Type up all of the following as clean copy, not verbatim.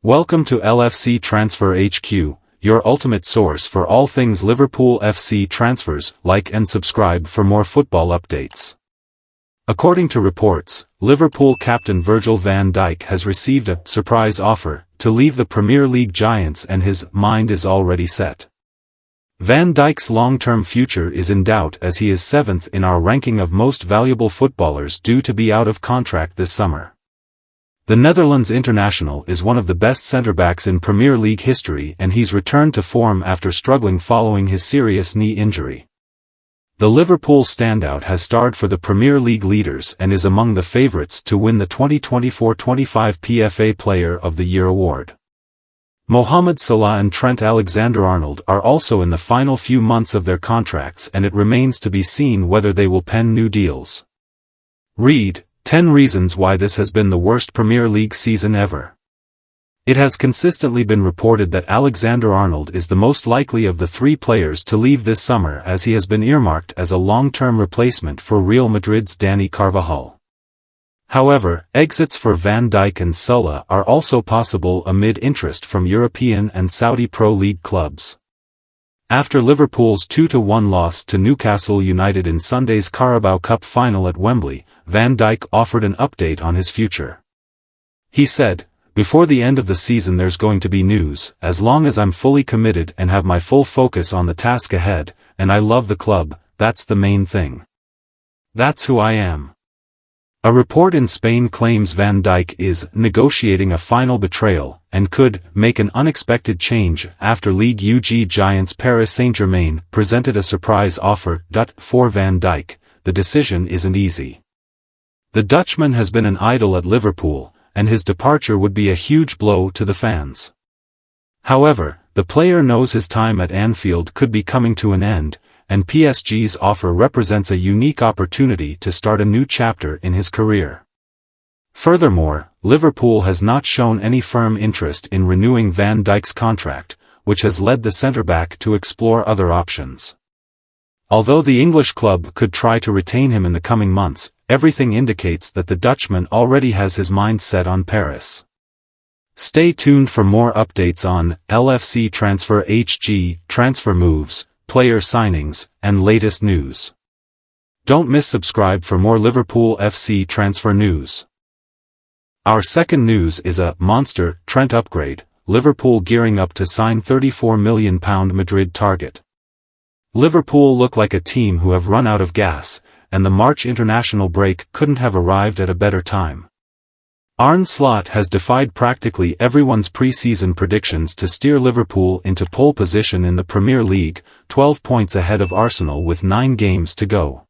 Welcome to LFC Transfer HQ, your ultimate source for all things Liverpool FC transfers. Like and subscribe for more football updates. According to reports, Liverpool captain Virgil van Dijk has received a surprise offer to leave the Premier League giants, and his mind is already set. Van Dijk's long-term future is in doubt, as he is 7th in our ranking of most valuable footballers due to be out of contract this summer. The Netherlands international is one of the best centre-backs in Premier League history, and he's returned to form after struggling following his serious knee injury. The Liverpool standout has starred for the Premier League leaders and is among the favourites to win the 2024-25 PFA Player of the Year award. Mohamed Salah and Trent Alexander-Arnold are also in the final few months of their contracts, and it remains to be seen whether they will pen new deals. Read 10 reasons why this has been the worst Premier League season ever. It has consistently been reported that Alexander-Arnold is the most likely of the three players to leave this summer, as he has been earmarked as a long-term replacement for Real Madrid's Dani Carvajal. However, exits for Van Dijk and Salah are also possible amid interest from European and Saudi Pro League clubs. After Liverpool's 2-1 loss to Newcastle United in Sunday's Carabao Cup final at Wembley, Van Dijk offered an update on his future. He said, "Before the end of the season there's going to be news, as long as I'm fully committed and have my full focus on the task ahead, and I love the club, that's the main thing. That's who I am." A report in Spain claims Van Dijk is negotiating a final betrayal and could make an unexpected change after Ligue 1 giants Paris Saint-Germain presented a surprise offer for Van Dijk. The decision isn't easy. The Dutchman has been an idol at Liverpool, and his departure would be a huge blow to the fans. However, the player knows his time at Anfield could be coming to an end, and PSG's offer represents a unique opportunity to start a new chapter in his career. Furthermore, Liverpool has not shown any firm interest in renewing Van Dijk's contract, which has led the centre-back to explore other options. Although the English club could try to retain him in the coming months, everything indicates that the Dutchman already has his mind set on Paris. Stay tuned for more updates on LFC Transfer HG, transfer moves, player signings, and latest news. Don't miss subscribe for more Liverpool FC transfer news. Our second news is a monster Trent upgrade, Liverpool gearing up to sign £34 million Madrid target. Liverpool look like a team who have run out of gas, and the March international break couldn't have arrived at a better time. Arne Slot has defied practically everyone's pre-season predictions to steer Liverpool into pole position in the Premier League, 12 points ahead of Arsenal with 9 games to go.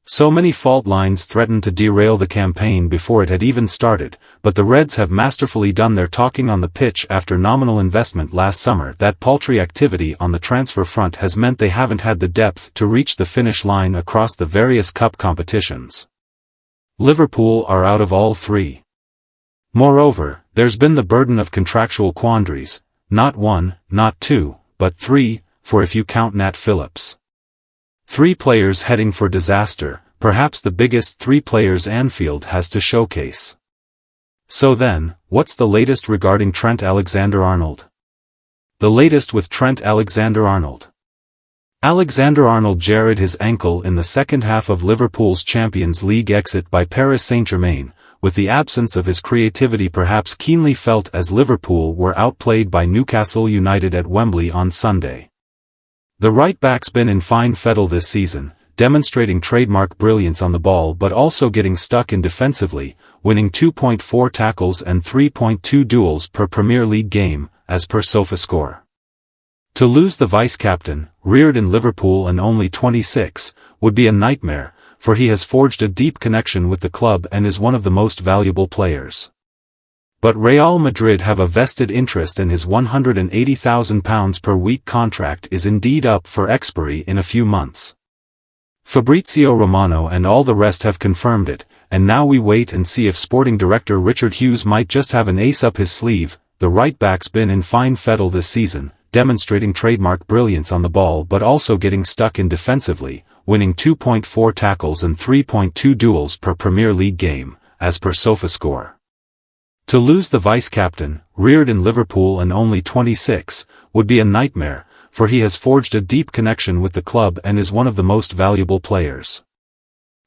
So many fault lines threatened to derail the campaign before it had even started, but the Reds have masterfully done their talking on the pitch after nominal investment last summer. That paltry activity on the transfer front has meant they haven't had the depth to reach the finish line across the various cup competitions. Liverpool are out of all three. Moreover, there's been the burden of contractual quandaries, not one, not two, but three, for if you count Nat Phillips. 3 players heading for disaster, perhaps the biggest 3 players Anfield has to showcase. So then, what's the latest regarding Trent Alexander-Arnold? The latest with Trent Alexander-Arnold. Alexander-Arnold jarred his ankle in the second half of Liverpool's Champions League exit by Paris Saint-Germain, with the absence of his creativity perhaps keenly felt as Liverpool were outplayed by Newcastle United at Wembley on Sunday. The right-back's been in fine fettle this season, demonstrating trademark brilliance on the ball but also getting stuck in defensively, winning 2.4 tackles and 3.2 duels per Premier League game, as per SofaScore. To lose the vice-captain, reared in Liverpool and only 26, would be a nightmare, for he has forged a deep connection with the club and is one of the most valuable players. But Real Madrid have a vested interest, and his £180,000 per week contract is indeed up for expiry in a few months. Fabrizio Romano and all the rest have confirmed it, and now we wait and see if sporting director Richard Hughes might just have an ace up his sleeve. The right-back's been in fine fettle this season, demonstrating trademark brilliance on the ball but also getting stuck in defensively, winning 2.4 tackles and 3.2 duels per Premier League game, as per SofaScore. To lose the vice-captain, reared in Liverpool and only 26, would be a nightmare, for he has forged a deep connection with the club and is one of the most valuable players.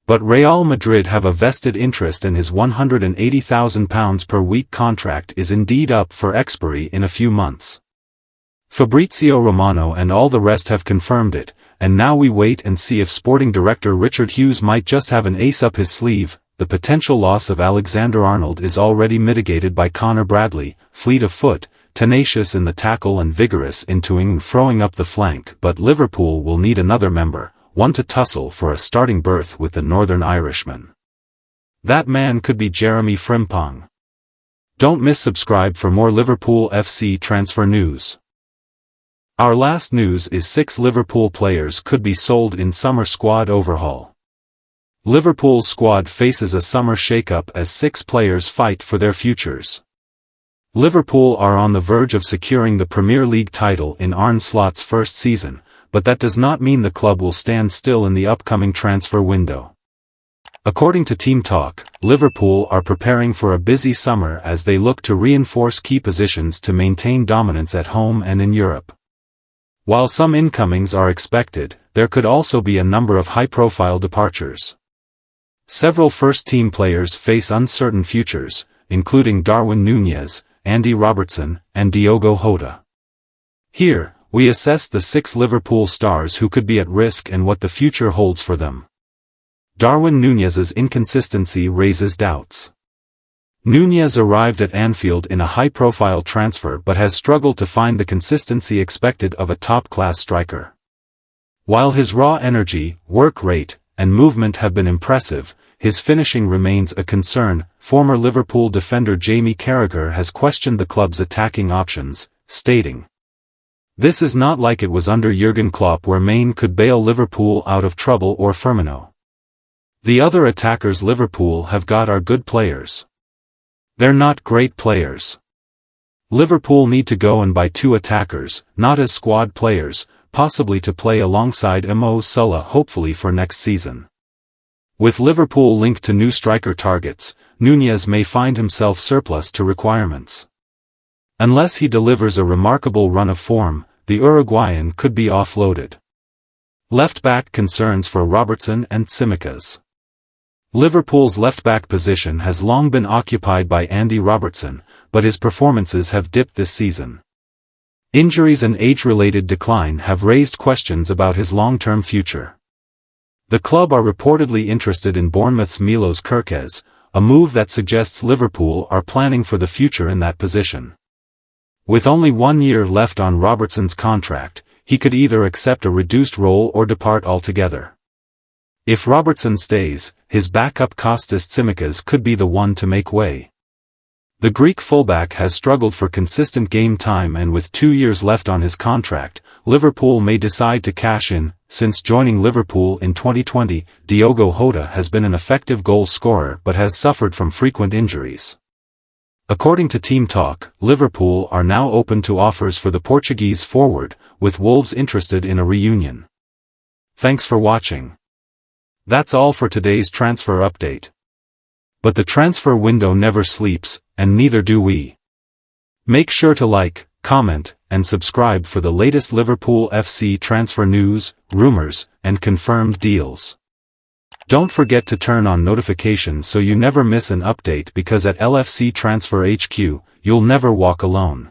But Real Madrid have a vested interest, and his £180,000 per week contract is indeed up for expiry in a few months. Fabrizio Romano and all the rest have confirmed it, and now we wait and see if sporting director Richard Hughes might just have an ace up his sleeve. The potential loss of Alexander-Arnold is already mitigated by Connor Bradley, fleet of foot, tenacious in the tackle and vigorous in toing and throwing up the flank, but Liverpool will need another member, one to tussle for a starting berth with the Northern Irishman. That man could be Jeremy Frimpong. Don't miss subscribe for more Liverpool FC transfer news. Our last news is 6 Liverpool players could be sold in summer squad overhaul. Liverpool's squad faces a summer shake-up as 6 players fight for their futures. Liverpool are on the verge of securing the Premier League title in Arne Slot's first season, but that does not mean the club will stand still in the upcoming transfer window. According to Team Talk, Liverpool are preparing for a busy summer as they look to reinforce key positions to maintain dominance at home and in Europe. While some incomings are expected, there could also be a number of high-profile departures. Several first-team players face uncertain futures, including Darwin Núñez, Andy Robertson, and Diogo Jota. Here, we assess the 6 Liverpool stars who could be at risk and what the future holds for them. Darwin Núñez's inconsistency raises doubts. Núñez arrived at Anfield in a high-profile transfer but has struggled to find the consistency expected of a top-class striker. While his raw energy, work rate, and movement have been impressive, his finishing remains a concern. Former Liverpool defender Jamie Carragher has questioned the club's attacking options, stating, "This is not like it was under Jurgen Klopp where Maine could bail Liverpool out of trouble or Firmino. The other attackers Liverpool have got are good players. They're not great players. Liverpool need to go and buy 2 attackers, not as squad players, possibly to play alongside Mo Salah hopefully for next season." With Liverpool linked to new striker targets, Núñez may find himself surplus to requirements. Unless he delivers a remarkable run of form, the Uruguayan could be offloaded. Left-back concerns for Robertson and Tsimikas. Liverpool's left-back position has long been occupied by Andy Robertson, but his performances have dipped this season. Injuries and age-related decline have raised questions about his long-term future. The club are reportedly interested in Bournemouth's Milos Kerkez, a move that suggests Liverpool are planning for the future in that position. With only 1 year left on Robertson's contract, he could either accept a reduced role or depart altogether. If Robertson stays, his backup Kostas Tsimikas could be the one to make way. The Greek fullback has struggled for consistent game time, and with 2 years left on his contract, Liverpool may decide to cash in. Since joining Liverpool in 2020, Diogo Jota has been an effective goal scorer but has suffered from frequent injuries. According to Team Talk, Liverpool are now open to offers for the Portuguese forward, with Wolves interested in a reunion. Thanks for watching. That's all for today's transfer update. But the transfer window never sleeps, and neither do we. Make sure to like, comment, and subscribe for the latest Liverpool FC transfer news, rumors, and confirmed deals. Don't forget to turn on notifications so you never miss an update, because at LFC Transfer HQ, you'll never walk alone.